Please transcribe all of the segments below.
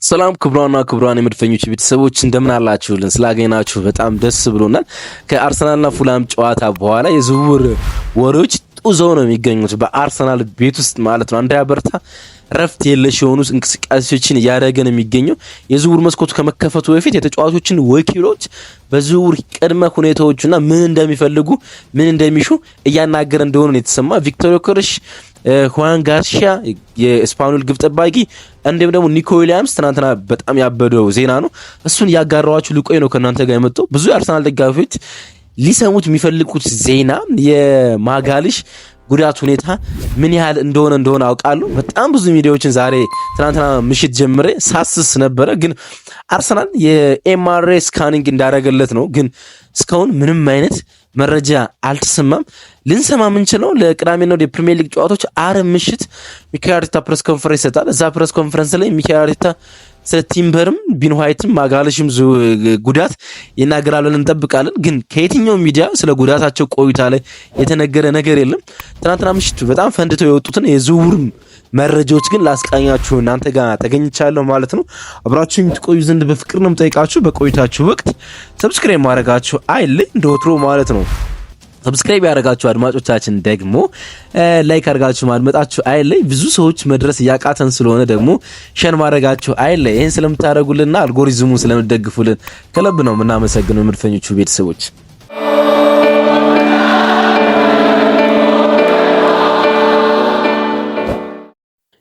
ሰላም ክብሯን የመድፈኞች ቤተሰቦች እንደምን አላችሁልን? ስላገኘናችሁ በጣም ደስ ብሎናል። ከአርሰናልና ፉላም ጨዋታ በኋላ የዝውውር ወሬዎች ጡዘው ነው የሚገኙት በአርሰናል ቤት ውስጥ ማለት ነው። አንድሪያ በርታ ረፍት የለሽ የሆኑ እንቅስቃሴዎችን እያደረገ ነው የሚገኘው። የዝውውር መስኮቱ ከመከፈቱ በፊት የተጫዋቾችን ወኪሎች በዝውውር ቅድመ ሁኔታዎችና ምን እንደሚፈልጉ ምን እንደሚሹ እያናገረ እንደሆነ የተሰማ ቪክቶር ዮከረስ፣ ሁዋን ጋርሺያ የስፓኒዮል ግብ ጠባቂ እንዲሁም ደግሞ ኒኮ ዊሊያምስ ትናንትና በጣም ያበደው ዜና ነው። እሱን ያጋራዋችሁ ልቆይ ነው ከእናንተ ጋር የመጣው። ብዙ የአርሰናል ደጋፊዎች ሊሰሙት የሚፈልጉት ዜና የማጋሊሽ ጉዳት ሁኔታ ምን ያህል እንደሆነ አውቃለሁ። በጣም ብዙ ሚዲያዎችን ዛሬ ትናንትና ምሽት ጀምሬ ሳስስ ነበረ፣ ግን አርሰናል የኤምአርአይ ስካኒንግ እንዳደረገለት ነው። ግን እስካሁን ምንም አይነት መረጃ አልተሰማም። ልንሰማ የምንችለው ለቅዳሜና የፕሪሚየር ሊግ ጨዋታዎች አርብ ምሽት ሚካኤል አርቴታ ፕሬስ ኮንፈረንስ ይሰጣል። እዛ ፕሬስ ኮንፈረንስ ላይ ሚካኤል አርቴታ ስለ ቲምበርም ቢን ዋይትም ማጋለሽም ጉዳት ይናገራለን እንጠብቃለን። ግን ከየትኛው ሚዲያ ስለ ጉዳታቸው ቆይታ ላይ የተነገረ ነገር የለም። ትናንትና ምሽቱ በጣም ፈንድተው የወጡትን የዝውውር መረጃዎች ግን ላስቃኛችሁ እናንተ ጋር ተገኝቻለሁ ማለት ነው። አብራችሁኝ ትቆዩ ዘንድ በፍቅር ነው የምጠይቃችሁ። በቆይታችሁ ወቅት ሰብስክራይብ ማድረጋችሁ አይለይ እንደወትሮ ማለት ነው። ሰብስክራይብ ያደረጋችሁ አድማጮቻችን ደግሞ ላይክ አድርጋችሁ ማድመጣችሁ አይለይ። ብዙ ሰዎች መድረስ ያቃተን ስለሆነ ደግሞ ሼር ማድረጋችሁ አይለይ። ይሄን ስለምታደርጉልና አልጎሪዝሙ ስለምትደግፉልን ከልብ ነው የምናመሰግነው የመድፈኞቹ ቤተሰቦች።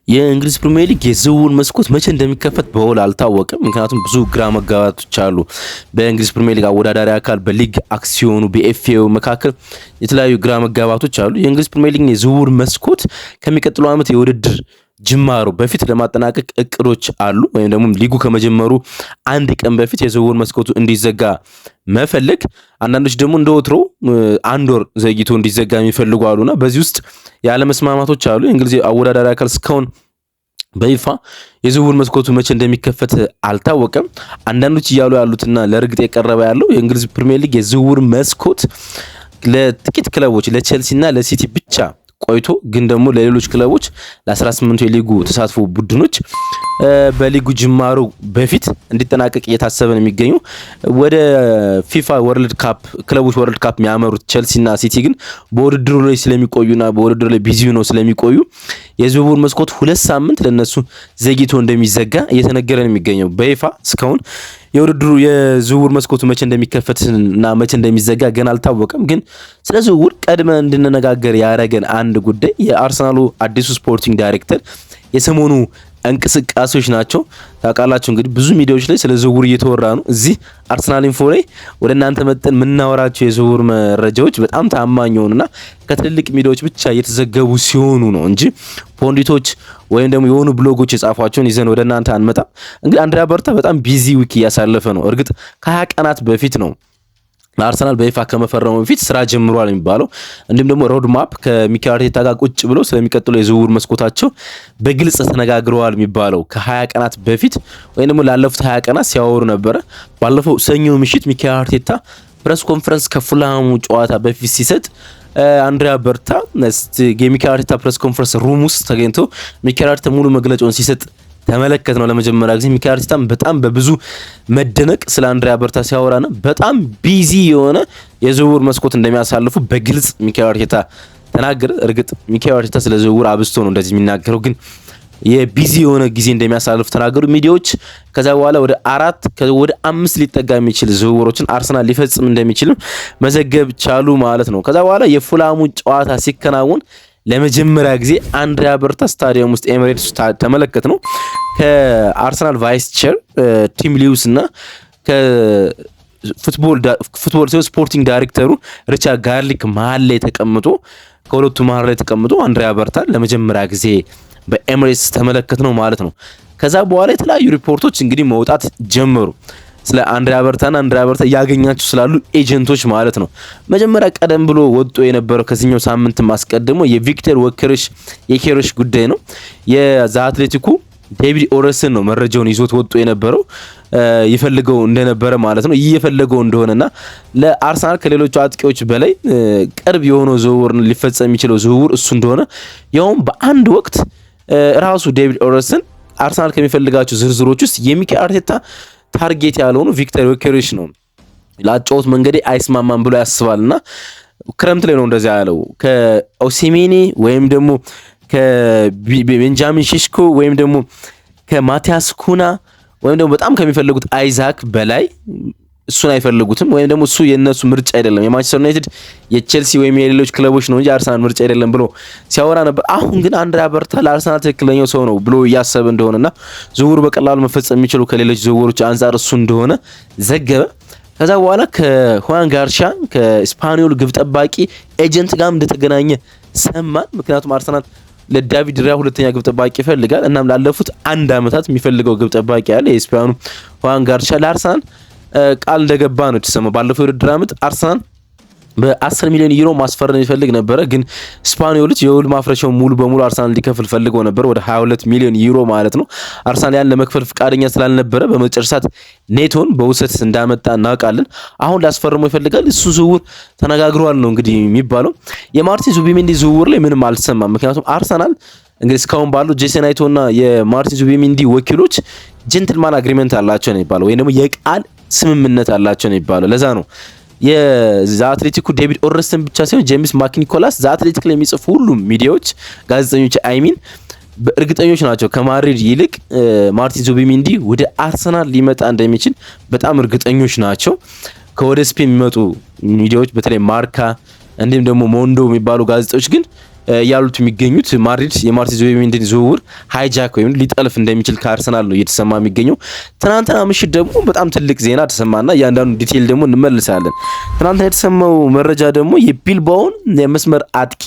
የእንግሊዝ ፕሪሚየር ሊግ የዝውውር መስኮት መቼ እንደሚከፈት በውል አልታወቀም። ምክንያቱም ብዙ ግራ መጋባቶች አሉ። በእንግሊዝ ፕሪሚየር ሊግ አወዳዳሪ አካል በሊግ አክሲዮኑ በኤፍኤው መካከል የተለያዩ ግራ መጋባቶች አሉ። የእንግሊዝ ፕሪሚየር ሊግ የዝውውር መስኮት ከሚቀጥለው ዓመት የውድድር ጅማሩ በፊት ለማጠናቀቅ እቅዶች አሉ። ወይም ደግሞ ሊጉ ከመጀመሩ አንድ ቀን በፊት የዝውውር መስኮቱ እንዲዘጋ መፈለግ፣ አንዳንዶች ደግሞ እንደወትሮ አንድ ወር ዘግይቶ እንዲዘጋ የሚፈልጉ አሉና በዚህ ውስጥ ያለ መስማማቶች አሉ። የእንግሊዝ አወዳዳሪ አካል እስካሁን በይፋ የዝውውር መስኮቱ መቼ እንደሚከፈት አልታወቀም። አንዳንዶች እያሉ ያሉትና ለርግጥ የቀረበ ያለው የእንግሊዝ ፕሪሚየር ሊግ የዝውውር መስኮት ለጥቂት ክለቦች ለቼልሲና ለሲቲ ብቻ ቆይቶ ግን ደግሞ ለሌሎች ክለቦች ለ18 የሊጉ ተሳትፎ ቡድኖች በሊጉ ጅማሩ በፊት እንዲጠናቀቅ እየታሰበ ነው የሚገኙ። ወደ ፊፋ ወርልድ ካፕ ክለቦች ወርልድ ካፕ የሚያመሩት ቼልሲና ሲቲ ግን በውድድሩ ላይ ስለሚቆዩና በውድድሩ ላይ ቢዚ ነው ስለሚቆዩ የዝውውር መስኮት 2 ሳምንት ለነሱ ዘግይቶ እንደሚዘጋ እየተነገረ ነው የሚገኘው። በይፋ እስካሁን የውድድሩ የዝውውር መስኮቱ መቼ እንደሚከፈትና መቼ እንደሚዘጋ ገና አልታወቀም። ግን ስለ ዝውውር ቀድመ እንድንነጋገር ያደረገን አንድ ጉዳይ የአርሰናሉ አዲሱ ስፖርቲንግ ዳይሬክተር የሰሞኑ እንቅስቃሴዎች ናቸው። ታውቃላችሁ እንግዲህ ብዙ ሚዲያዎች ላይ ስለ ዝውውር እየተወራ ነው። እዚህ አርሰናል ኢንፎ ላይ ወደ እናንተ መጠን የምናወራቸው የዝውውር መረጃዎች በጣም ታማኝ ሆኑና ከትልልቅ ሚዲያዎች ብቻ እየተዘገቡ ሲሆኑ ነው እንጂ ፖንዲቶች ወይም ደግሞ የሆኑ ብሎጎች የጻፏቸውን ይዘን ወደ እናንተ አንመጣም። እንግዲህ አንድሪያ በርታ በጣም ቢዚ ዊክ እያሳለፈ ነው። እርግጥ ከ20 ቀናት በፊት ነው ለአርሰናል በይፋ ከመፈረሙ በፊት ስራ ጀምሯል የሚባለው። እንዲሁም ደግሞ ሮድ ማፕ ከሚካኤል አርቴታ ጋር ቁጭ ብሎ ስለሚቀጥለው የዝውውር መስኮታቸው በግልጽ ተነጋግረዋል የሚባለው ከ20 ቀናት በፊት ወይም ደግሞ ላለፉት 20 ቀናት ሲያወሩ ነበረ። ባለፈው ሰኞ ምሽት ሚካኤል አርቴታ ፕሬስ ኮንፈረንስ ከፉላሙ ጨዋታ በፊት ሲሰጥ አንድሪያ በርታ የሚካኤል አርቴታ ፕሬስ ኮንፈረንስ ሩም ውስጥ ተገኝቶ ሚካኤል አርቴታ ሙሉ መግለጫውን ሲሰጥ ተመለከት ነው ለመጀመሪያ ጊዜ። ሚካኤል አርቴታ በጣም በብዙ መደነቅ ስለ አንድሪያ በርታ ሲያወራና በጣም ቢዚ የሆነ የዝውውር መስኮት እንደሚያሳልፉ በግልጽ ሚካኤል አርቴታ ተናገረ። እርግጥ ሚካኤል አርቴታ ስለ ዝውውር አብስቶ ነው እንደዚህ የሚናገረው፣ ግን የቢዚ የሆነ ጊዜ እንደሚያሳልፉ ተናገሩ ሚዲያዎች። ከዛ በኋላ ወደ 5 ሊጠጋ የሚችል ዝውውሮችን አርሰናል ሊፈጽም እንደሚችል መዘገብ ቻሉ ማለት ነው። ከዛ በኋላ የፉላሙ ጨዋታ ሲከናወን ለመጀመሪያ ጊዜ አንድሪያ በርታ ስታዲየም ውስጥ ኤሚሬትስ ተመለከት ነው ከአርሰናል ቫይስ ቼር ቲም ሊውስ እና ከፉትቦል ስፖርቲንግ ዳይሬክተሩ ሪቻርድ ጋርሊክ መሀል ላይ ተቀምጦ ከሁለቱ መሀል ላይ ተቀምጦ አንድሪያ በርታ ለመጀመሪያ ጊዜ በኤሚሬትስ ተመለከት ነው ማለት ነው። ከዛ በኋላ የተለያዩ ሪፖርቶች እንግዲህ መውጣት ጀመሩ ስለ አንድሪያ በርታና አንድሪያ በርታ ያገኛቸው ስላሉ ኤጀንቶች ማለት ነው። መጀመሪያ ቀደም ብሎ ወጥቶ የነበረው ከዚህኛው ሳምንት ማስቀደሞ የቪክተር ዮከረስ ጉዳይ ነው። የዛ አትሌቲኩ ዴቪድ ኦረስን ነው መረጃውን ይዞት ወጥቶ የነበረው ይፈልገው እንደነበረ ማለት ነው። እየፈለገው እንደሆነና ለአርሰናል ከሌሎቹ አጥቂዎች በላይ ቅርብ የሆነው ዝውውር ሊፈጸም የሚችለው ዝውውር እሱ እንደሆነ ያውም በአንድ ወቅት ራሱ ዴቪድ ኦረስን አርሰናል ከሚፈልጋቸው ዝርዝሮች ውስጥ የሚኬል አርቴታ ታርጌት ያለው ነው ቪክተር ዮኬሬሽ ነው። ላጫውት መንገዴ አይስማማም ብሎ ያስባልና ክረምት ላይ ነው እንደዚያ ያለው። ከኦሲሜኒ ወይም ደግሞ ከቤንጃሚን ሼሽኮ ወይም ደግሞ ከማቲያስ ኩና ወይም ደግሞ በጣም ከሚፈልጉት አይዛክ በላይ እሱን አይፈልጉትም፣ ወይም ደግሞ እሱ የነሱ ምርጫ አይደለም፣ የማንቸስተር ዩናይትድ የቼልሲ ወይም የሌሎች ክለቦች ነው እንጂ አርሰናል ምርጫ አይደለም ብሎ ሲያወራ ነበር። አሁን ግን አንድሪያ በርታ ለአርሰናል ትክክለኛው ሰው ነው ብሎ እያሰበ እንደሆነና ዝውውሩ በቀላሉ መፈጸም የሚችሉ ከሌሎች ዝውውሮች አንጻር እሱ እንደሆነ ዘገበ። ከዛ በኋላ ከሁዋን ጋርሻ ከስፓኒዮል ግብ ጠባቂ ኤጀንት ጋር እንደተገናኘ ሰማን። ምክንያቱም አርሰናል ለዳቪድ ራያ ሁለተኛ ግብ ጠባቂ ይፈልጋል። እናም ላለፉት 1 ዓመታት የሚፈልገው ግብ ጠባቂ ያለ የስፓኑ ሁዋን ጋርሻ ለአርሰናል ቃል እንደገባ ነው የተሰማው። ባለፈው የውድድር ዓመት አርሰናል በ10 ሚሊዮን ዩሮ ማስፈረም ይፈልግ ነበር፣ ግን ስፓኒዮሎች የውል ማፍረሻውን ሙሉ በሙሉ አርሰናል እንዲከፍል ፈልገው ነበር፣ ወደ 22 ሚሊዮን ዩሮ ማለት ነው። አርሰናል ያን ለመክፈል ፍቃደኛ ስላልነበረ በመጨረሻት ኔቶን በውሰት እንዳመጣ እናውቃለን። አሁን ላስፈርመው ይፈልጋል። እሱ ዝውውር ተነጋግሯል ነው እንግዲህ የሚባለው። የማርቲን ዙቢሜንዲ ዝውውር ላይ ምንም አልሰማም። ምክንያቱም አርሰናል እንግዲህ እስካሁን ባሉ ጄሰን አይቶና የማርቲን ዙቢሜንዲ ወኪሎች ጀንትልማን አግሪመንት አላቸው ነው የሚባለው፣ ወይም ደግሞ የቃል ስምምነት አላቸው ነው የሚባለው። ለዛ ነው የዛ አትሌቲኩ ዴቪድ ኦርንስተን ብቻ ሳይሆን ጄምስ ማክኒኮላስ ዛ አትሌቲክ ላይ የሚጽፉ ሁሉም ሚዲያዎች፣ ጋዜጠኞች አይሚን እርግጠኞች ናቸው ከማድሪድ ይልቅ ማርቲን ዙቢሜንዲ ወደ አርሰናል ሊመጣ እንደሚችል በጣም እርግጠኞች ናቸው። ከወደ ስፔን የሚመጡ ሚዲያዎች በተለይ ማርካ እንዲሁም ደግሞ ሞንዶ የሚባሉ ጋዜጦች ግን ያሉት የሚገኙት ማድሪድ የማርቲን ዙቢሜንዲን ዝውውር ሃይጃክ ወይም ሊጠልፍ እንደሚችል ከአርሰናል ነው እየተሰማ የሚገኘው። ትናንትና ምሽት ደግሞ በጣም ትልቅ ዜና ተሰማና እያንዳንዱ ዲቴይል ደግሞ እንመልሳለን። ትናንትና የተሰማው መረጃ ደግሞ የቢልባውን የመስመር አጥቂ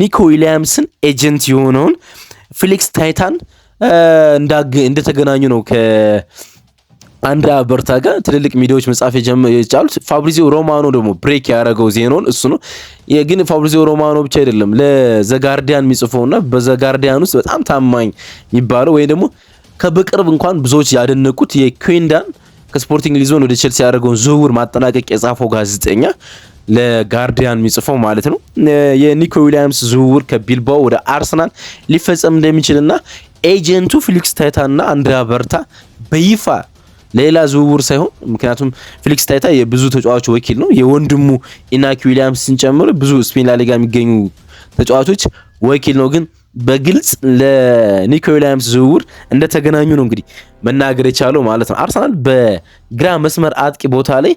ኒኮ ዊሊያምስን ኤጀንት የሆነውን ፌሊክስ ታይታን እንደተገናኙ ነው አንድሪያ በርታ ጋር ትልልቅ ሚዲያዎች መጻፍ የቻሉት። ፋብሪዚዮ ሮማኖ ደግሞ ብሬክ ያደረገው ዜናውን እሱ ነው። ግን ፋብሪዚዮ ሮማኖ ብቻ አይደለም ለዘጋርዲያን የሚጽፈውና በዘጋርዲያን ውስጥ በጣም ታማኝ የሚባለው ወይ ደግሞ ከበቅርብ እንኳን ብዙዎች ያደነቁት የኩዌንዳን ከስፖርቲንግ ሊዝበን ወደ ቼልሲ ያደረገውን ዝውውር ማጠናቀቅ የጻፈው ጋዜጠኛ ለጋርዲያን የሚጽፈው ማለት ነው የኒኮ ዊሊያምስ ዝውውር ከቢልባኦ ወደ አርሰናል ሊፈጸም እንደሚችልና ኤጀንቱ ፌሊክስ ታይታንና አንድሪያ በርታ በይፋ ሌላ ዝውውር ሳይሆን፣ ምክንያቱም ፌሊክስ ታይታ የብዙ ተጫዋቾች ወኪል ነው። የወንድሙ ኢናኪ ዊሊያምስን ጨምሮ ብዙ ስፔን ላሊጋ የሚገኙ ተጫዋቾች ወኪል ነው። ግን በግልጽ ለኒኮ ዊሊያምስ ዝውውር እንደተገናኙ ነው እንግዲህ መናገር የቻለው ማለት ነው። አርሰናል በግራ መስመር አጥቂ ቦታ ላይ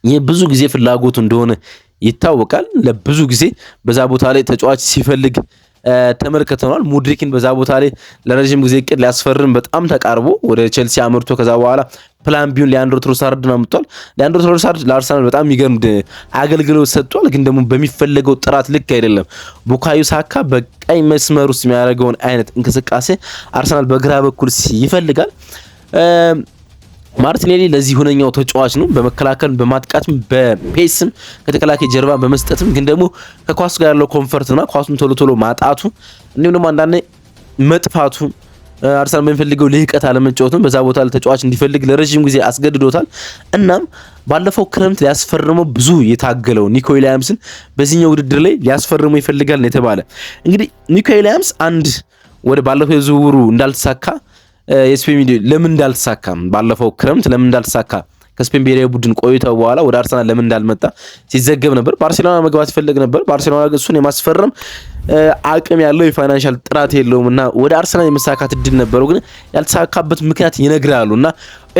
የብዙ ጊዜ ፍላጎቱ እንደሆነ ይታወቃል። ለብዙ ጊዜ በዛ ቦታ ላይ ተጫዋች ሲፈልግ ተመልክተናል። ሙድሪክን በዛ ቦታ ላይ ለረጅም ጊዜ እቅድ ሊያስፈርም በጣም ተቃርቦ ወደ ቼልሲ አምርቶ ከዛ በኋላ ፕላን ቢውን ሊያንድሮ ትሮሳርድን አምጥቷል። ሊያንድሮ ትሮሳርድ ለአርሰናል በጣም የሚገርም አገልግሎት ሰጥቷል፣ ግን ደግሞ በሚፈለገው ጥራት ልክ አይደለም። ቡካዮ ሳካ በቀኝ መስመር ውስጥ የሚያደርገውን አይነት እንቅስቃሴ አርሰናል በግራ በኩል ይፈልጋል። ማርቲኔሊ ለዚህ ሁነኛው ተጫዋች ነው። በመከላከል በማጥቃትም በፔስም ከተከላካይ ጀርባ በመስጠትም ግን ደግሞ ከኳስ ጋር ያለው ኮንፈርትና ኳሱን ቶሎ ቶሎ ማጣቱ እንዲሁም ደግሞ አንዳንዴ መጥፋቱ አርሰናል በሚፈልገው ልህቀት አለመጫወቱም በዛ ቦታ ተጫዋች እንዲፈልግ ለረጅም ጊዜ አስገድዶታል። እናም ባለፈው ክረምት ሊያስፈርመው ብዙ የታገለው ኒኮ ዊሊያምስን በዚህኛው ውድድር ላይ ሊያስፈርመው ይፈልጋል ነው የተባለ። እንግዲህ ኒኮ ዊሊያምስ አንድ ወደ ባለፈው የዝውውሩ እንዳልተሳካ የስፔን ሚዲያ ለምን እንዳልተሳካም ባለፈው ክረምት ለምን እንዳልተሳካ ከስፔን ብሔራዊ ቡድን ቆይተው በኋላ ወደ አርሰናል ለምን እንዳልመጣ ሲዘገብ ነበር። ባርሴሎና መግባት ይፈልግ ነበር። ባርሴሎና እሱን የማስፈረም አቅም ያለው የፋይናንሻል ጥራት የለውምና ወደ አርሰናል የመሳካት እድል ነበረው፣ ግን ያልተሳካበት ምክንያት ይነግራሉና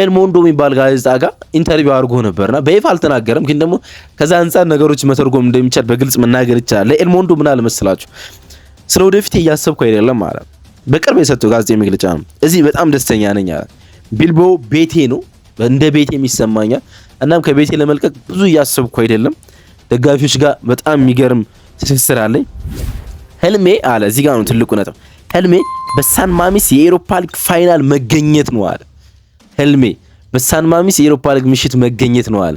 ኤልሞንዶ የሚባል ጋዜጣ ጋር ኢንተርቪው አድርጎ ነበርና በይፋ አልተናገረም፣ ግን ደግሞ ከዛ አንፃር ነገሮች መተርጎም እንደሚቻል በግልጽ መናገር ይቻላል። ለኤልሞንዶ ምን አለ መሰላችሁ፣ ስለ ወደፊት እያሰብኩ አይደለም ማለት በቅርብ የሰጠው ጋዜጣዊ መግለጫ ነው። እዚህ በጣም ደስተኛ ነኝ አለ። ቢልባኦ ቤቴ ነው፣ እንደ ቤቴ የሚሰማኛል። እናም ከቤቴ ለመልቀቅ ብዙ እያሰብኩ አይደለም። ደጋፊዎች ጋር በጣም የሚገርም ትስስር አለኝ። ህልሜ አለ፣ እዚህ ጋር ነው ትልቁ ነጥብ፣ ህልሜ በሳን ማሚስ የኤሮፓ ሊግ ፋይናል መገኘት ነው አለ። ህልሜ በሳን ማሚስ የኤሮፓ ሊግ ምሽት መገኘት ነው አለ።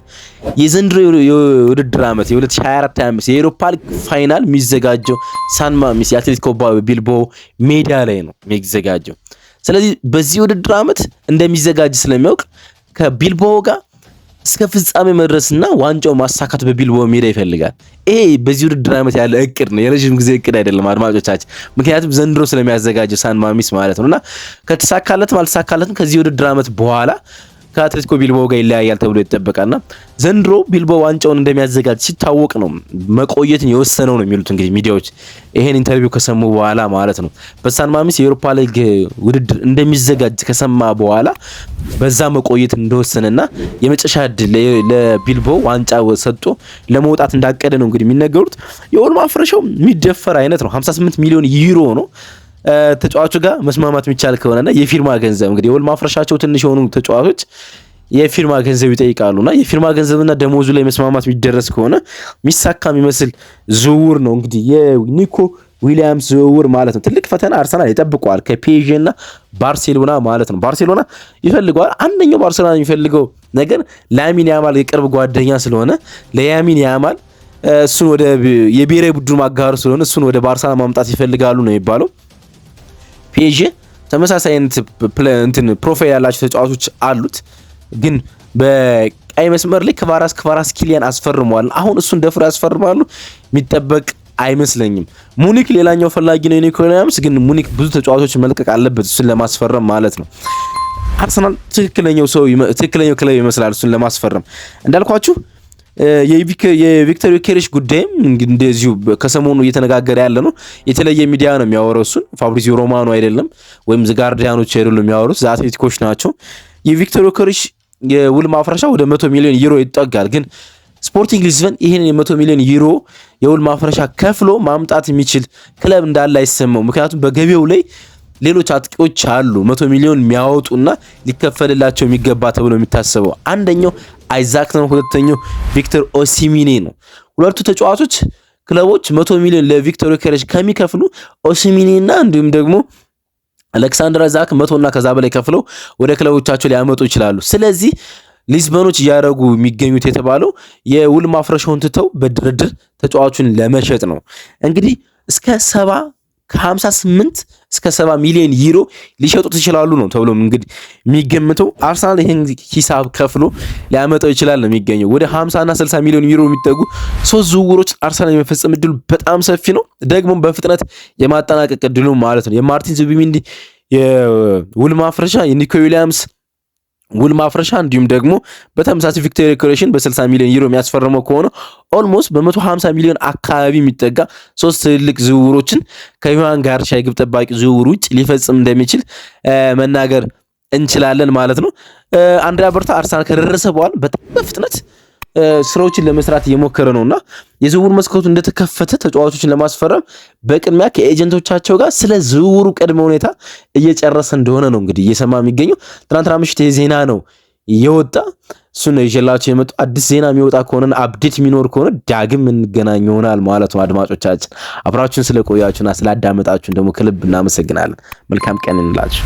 የዘንድሮ የውድድር ዓመት የ2024/25 የኤሮፓ ሊግ ፋይናል የሚዘጋጀው ሳን ማሚስ የአትሌቲኮ ቢልባኦ ሜዳ ላይ ነው የሚዘጋጀው። ስለዚህ በዚህ ውድድር ዓመት እንደሚዘጋጅ ስለሚያውቅ ከቢልባኦ ጋር እስከ ፍጻሜ መድረስና ዋንጫው ማሳካት በቢልባኦ ሜዳ ይፈልጋል። ይሄ በዚህ ውድድር ዓመት ያለ እቅድ ነው፣ የረጅም ጊዜ እቅድ አይደለም አድማጮቻችን። ምክንያቱም ዘንድሮ ስለሚያዘጋጀው ሳን ማሚስ ማለት ነውና ከተሳካለትም አልተሳካለትም ከዚህ ውድድር ዓመት በኋላ ከአትሌቲኮ ቢልባኦ ጋር ይለያያል ተብሎ ይጠበቃልና ዘንድሮ ቢልባኦ ዋንጫውን እንደሚያዘጋጅ ሲታወቅ ነው መቆየትን የወሰነው ነው የሚሉት እንግዲህ ሚዲያዎች ይሄን ኢንተርቪው ከሰሙ በኋላ ማለት ነው። በሳን ማሚስ የአውሮፓ ሊግ ውድድር እንደሚዘጋጅ ከሰማ በኋላ በዛ መቆየትን እንደወሰነና የመጨረሻ ዕድል ለቢልባኦ ዋንጫ ሰጥቶ ለመውጣት እንዳቀደ ነው እንግዲህ የሚነገሩት። የውል ማፍረሻው የሚደፈር አይነት ነው። 58 ሚሊዮን ዩሮ ነው። ተጫዋቹ ጋር መስማማት የሚቻል ከሆነና የፊርማ ገንዘብ እንግዲህ የውል ማፍረሻቸው ትንሽ የሆኑ ተጫዋቾች የፊርማ ገንዘብ ይጠይቃሉና የፊርማ ገንዘብና ደሞዙ ላይ መስማማት የሚደረስ ከሆነ ሚሳካ የሚመስል ዝውውር ነው እንግዲህ የኒኮ ዊሊያምስ ዝውውር ማለት ነው። ትልቅ ፈተና አርሰናል ይጠብቀዋል ከፒኤስጂ እና ባርሴሎና ማለት ነው። ባርሴሎና ይፈልገዋል። አንደኛው ባርሴሎና የሚፈልገው ነገር ላሚን ያማል የቅርብ ጓደኛ ስለሆነ ለያሚን ያማል እሱን ወደ የብሔራዊ ቡድኑ ማጋሩ ስለሆነ እሱን ወደ ባርሳ ማምጣት ይፈልጋሉ ነው የሚባለው። ፒኤስጂ ተመሳሳይ እንትን ፕሮፋይል ያላቸው ተጫዋቾች አሉት፣ ግን በቀይ መስመር ላይ ከቫራስ ኪሊያን አስፈርመዋል። አሁን እሱን ደፍሮ ያስፈርማሉ የሚጠበቅ አይመስለኝም። ሙኒክ ሌላኛው ፈላጊ ነው ኒኮ ዊሊያምስ፣ ግን ሙኒክ ብዙ ተጫዋቾች መልቀቅ አለበት እሱን ለማስፈረም ማለት ነው። አርሰናል ትክክለኛው ክለብ ይመስላል እሱን ለማስፈረም እንዳልኳችሁ። የቪክተር ዮኬሬሽ ጉዳይም እንደዚሁ ከሰሞኑ እየተነጋገረ ያለ ነው። የተለየ ሚዲያ ነው የሚያወራው እሱን፣ ፋብሪዚዮ ሮማኖ አይደለም ወይም ጋርዲያኖች አይደሉም የሚያወሩት፣ አትሌቲኮች ናቸው። የቪክተር ዮኬሬሽ የውል ማፍረሻ ወደ 100 ሚሊዮን ዩሮ ይጠጋል። ግን ስፖርቲንግ ሊዝበን ይህንን የ100 ሚሊዮን ዩሮ የውል ማፍረሻ ከፍሎ ማምጣት የሚችል ክለብ እንዳለ አይሰማው። ምክንያቱም በገበያው ላይ ሌሎች አጥቂዎች አሉ 100 ሚሊዮን የሚያወጡና ሊከፈልላቸው የሚገባ ተብሎ የሚታሰበው አንደኛው አይዛክ ነው፣ ሁለተኛው ቪክተር ኦሲሚኔ ነው። ሁለቱ ተጫዋቾች ክለቦች 100 ሚሊዮን ለቪክተር ዮኬሬሽ ከሚከፍሉ ኦሲሚኔና እንዲሁም ደግሞ አሌክሳንደር አይዛክ 100 እና ከዛ በላይ ከፍለው ወደ ክለቦቻቸው ሊያመጡ ይችላሉ። ስለዚህ ሊዝበኖች እያደረጉ የሚገኙት የተባለው የውል ማፍረሻውን ትተው በድርድር ተጫዋቹን ለመሸጥ ነው። እንግዲህ እስከ 58 እስከ 70 ሚሊዮን ዩሮ ሊሸጡት ይችላሉ ነው ተብሎ እንግዲህ የሚገምተው። አርሰናል ይሄን ሂሳብ ከፍሎ ሊያመጣው ይችላል ነው የሚገኘው። ወደ 50 እና 60 ሚሊዮን ዩሮ የሚጠጉ ሶስት ዝውውሮች አርሰናል የመፈጸም እድሉ በጣም ሰፊ ነው። ደግሞ በፍጥነት የማጠናቀቅ እድሉ ማለት ነው። የማርቲን ዙቢሜንዲ የውል ማፍረሻ፣ የኒኮ ዊሊያምስ ውል ማፍረሻ እንዲሁም ደግሞ በተመሳሳይ ቪክተር ዮኬሬሽን በ60 ሚሊዮን ዩሮ የሚያስፈርመው ከሆነ ኦልሞስት በ150 ሚሊዮን አካባቢ የሚጠጋ ሶስት ትልልቅ ዝውውሮችን ከዮሃን ጋርሻ የግብ ጠባቂ ዝውውር ውጭ ሊፈጽም እንደሚችል መናገር እንችላለን ማለት ነው። አንድሪያ በርታ አርሰናል ከደረሰ በኋላ በጣም በፍጥነት ስራዎችን ለመስራት እየሞከረ ነውና የዝውውር መስኮቱ እንደተከፈተ ተጫዋቾችን ለማስፈረም በቅድሚያ ከኤጀንቶቻቸው ጋር ስለ ዝውውሩ ቅድመ ሁኔታ እየጨረሰ እንደሆነ ነው እንግዲህ እየሰማ የሚገኘው። ትናንትና ምሽት የዜና ነው የወጣ እሱን ይዤላችሁ የመጡ አዲስ ዜና የሚወጣ ከሆነ አፕዴት የሚኖር ከሆነ ዳግም እንገናኝ ይሆናል ማለት ነው። አድማጮቻችን አብራችሁን ስለቆያችሁና ስላዳመጣችሁን ደግሞ ከልብ እናመሰግናለን። መልካም ቀን እንላችሁ።